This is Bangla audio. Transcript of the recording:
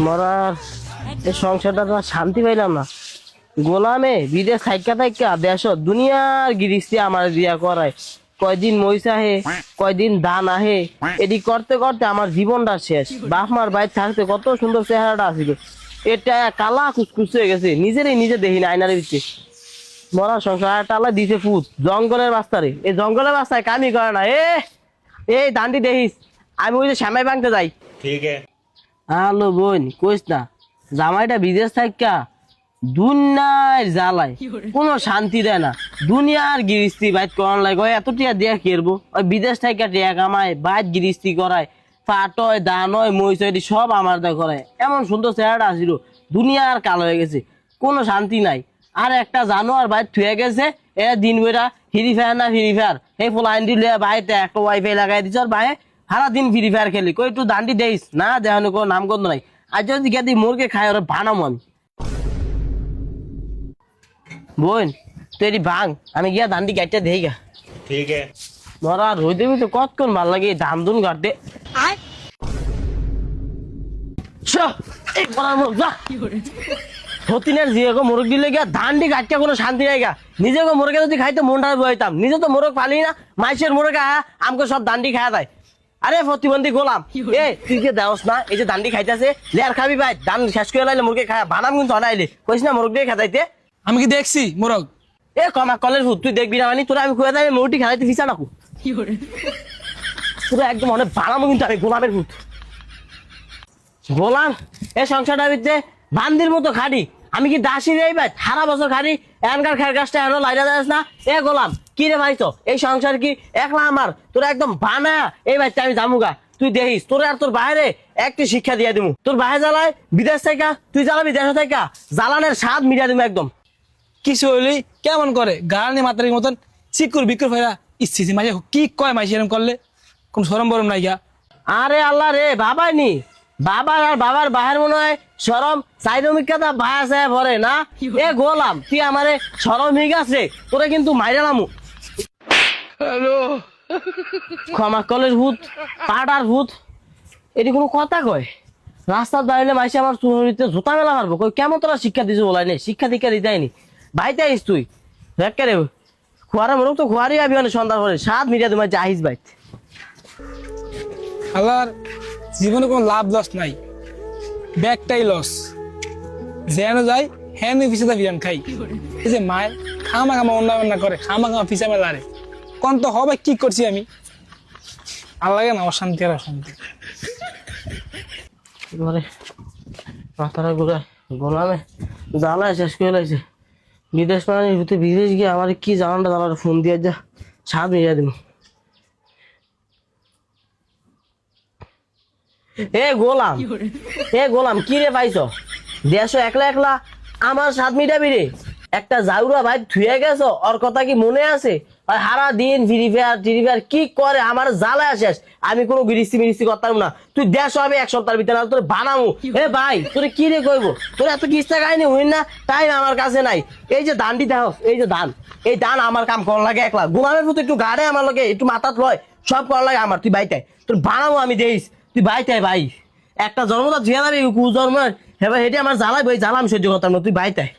মরার এই সংসারটা তো আর শান্তি পাইলাম না। গোলামে বিদেশ থাইকা থাইকা দেশ দুনিয়ার গিরিস্তি আমার দিয়া করায়, কয়দিন মহিষ আহে, কয়দিন ধান আহে, এটি করতে করতে আমার জীবনটা শেষ। বাপ মার বাইর থাকতে কত সুন্দর চেহারাটা আছিল, এটা কালা কুচকুচ হয়ে গেছে, নিজেরই নিজে দেখি না আয়নার ভিতরে। মরার সংসার টালা দিছে ফুট জঙ্গলের রাস্তারে, এই জঙ্গলের রাস্তায় কামই করে না। এই ধানটি দেখিস, আমি ওই যে শ্যামাই ভাঙতে যাই। ঠিক আছে। হ্যালো বোন, কইস না জামাইটা বিদেশ থাকা দুনিয়ার জ্বালায় কোনো শান্তি দেয় না। দুনিয়ার গিরিস্তি বাইত করান লাগে, এত টিয়া দিয়া কেরবো, ওই বিদেশ থাকা টিয়া কামায় বাইত গিরিস্তি করায়, পাট হয় ধান হয় মহিষ হয় সব আমার দা করায়। এমন সুন্দর চেহারাটা আসিল, দুনিয়ার কাল হয়ে গেছে, কোনো শান্তি নাই। আর একটা জানোয়ার বাইর থুয়ে গেছে, এরা দিন বেড়া ফ্রি ফায়ার না ফ্রি ফায়ার, এই ফোলাইন দিলে বাইতে একটা ওয়াইফাই লাগাই দিচ্ছে, আর ভাই সারা দিন ফ্রি ফায়ার খেলি। কই একটু দান্ডি দেইস না, দেখানো কোনো নামগন্ধ নাই। আর যদি গেদি মুরগে খাই ওরা বানামো আমি। বোন তুই এটি ভাঙ, আমি গিয়া দান্ডি গাইতে দেই গা। ঠিক আছে। মরা রই দেবি তো কতক্ষণ ভাল লাগে ধান ধুন কাটতে। সতীনের জিয়ে মোরগ দিলে গিয়া ধানটি কাটতে কোনো শান্তি নাই গা। নিজে মোরগে যদি খাইতে মনটা বইতাম, নিজে তো মোরগ পালি না, মাইসের মোরগ আমাকে সব দান্ডি খাওয়া যায়। আরে প্রতিবন্ধী গোলাম, তুই যে দেওস না, এই যে দান্ডি খাইতেছে লেয়ার খাবি ভাই, ধান শেষ করে লাইলে মুরগে খায় বানাম কিন্তু আনাইলে কইস না মোরগ দিয়ে খাইতে। আমি কি দেখছি মোরগ? কমা কলের ভূত, তুই দেখবি না মানে তোরা আমি খুঁজে দেয় মোরগটি খাইতে ফিসা রাখু তোরা একদম অনেক বানাবো কিন্তু আমি গোলামের ভূত। গোলাম এই সংসারটার ভিতরে বান্দির মতো খাড়ি, আমি কি দাসী রে ভাই, সারা বছর খাড়ি, এনকার খের গাছটা এনো লাইরা যাস না। গোলাম কি রে ভাই, তো এই সংসার কি একলা আমার? তোরা একদম বানা এই ভাই আমি জামুগা, তুই দেখিস তোরা আর তোর বাইরে একটি শিক্ষা দিয়ে দিমু। তোর বাইরে জ্বালায় বিদেশ থেকে, তুই জ্বালাবি দেশ থেকে, জ্বালানের স্বাদ মিলিয়ে দিমু একদম। কিছু হইলেই কেমন করে গাড়ি মাতারির মতন চিকুর বিকুর ফেরা ইচ্ছি মাঝে কি কয় মাইসি এরকম করলে কোন সরম বরম নাই গা। আরে আল্লাহ রে, বাবাই নি বাবার আর বাবার বাহের মনে হয় সরম চাইরমিকা ভাই আছে ভরে না। গোলাম তুই আমারে সরম হয়ে গেছে, তোরে কিন্তু মাইরালামু। ক্ষমা কলের ভূত, পাটার ভূত, এটি কোনো কথা কয়? রাস্তার দাঁড়িয়ে মাইসে আমার চুরিতে জুতা মেলা মারবো, কই কেমন তোরা শিক্ষা দিছো বলাই নেই, শিক্ষা দীক্ষা দিতাইনি। ভাইতে আইস তুই রে খোয়ারে মরুক তো খোয়ারই আবি অনেক সন্ধ্যার পরে স্বাদ মিডিয়া তোমার যে আহিস বাইত। আল্লাহর জীবনে কোনো লাভ লস নাই, ব্যাগটাই লস। যেন যাই হ্যাঁ পিছাতে ফিরান খাই। এই যে মায়ের খামা খামা অন্য করে, খামা খামা পিছা মেলারে কোন তো হবে কি করছি আমি। আল্লাহ না অশান্তি আর অশান্তি। মাথাটা ঘুরায় গোলামে জ্বালায় শেষ করে লাগছে। বিদেশ মানে বিদেশ গিয়ে আমার কি জানানটা জ্বালাটা ফোন দিয়ে যা স্বাদ মিলিয়ে দিব। গোলাম কি রে পাইছ দেশ একলা একলা আমার স্বাদ মিটাবি রে? একটা জাউরা ভাই থুয়ে গেছো, ওর কথা কি মনে আছে? সারা দিন ফ্রি ফায়ার কি করে আমার জ্বালায় শেষ। আমি কোনো গিরিস্তি মিরিস্তি করতাম না, তুই দেশ আমি এক সপ্তাহের ভিতরে তোর বানাবো। ভাই তোরে কি রে কইবো, তোর এত কিস্তা কাহিনী হইন না, টাইম আমার কাছে নাই। এই যে ধানটি দেখো, এই যে ধান, এই ধান আমার কাম করা লাগে একলা। গোলামের প্রতি একটু গাড়ে আমার লাগে, একটু মাথাত লয়, সব করা লাগে আমার। তুই বাইটাই তোর বানাবো আমি দেখিস, তুই বাইটাই ভাই একটা জন্মটা ধুয়ে যাবি কুজন্ম, হেবা হেঁটে আমার জ্বালাই বই জ্বালা আমি সহ্য করতাম না, তুই বাইটাই।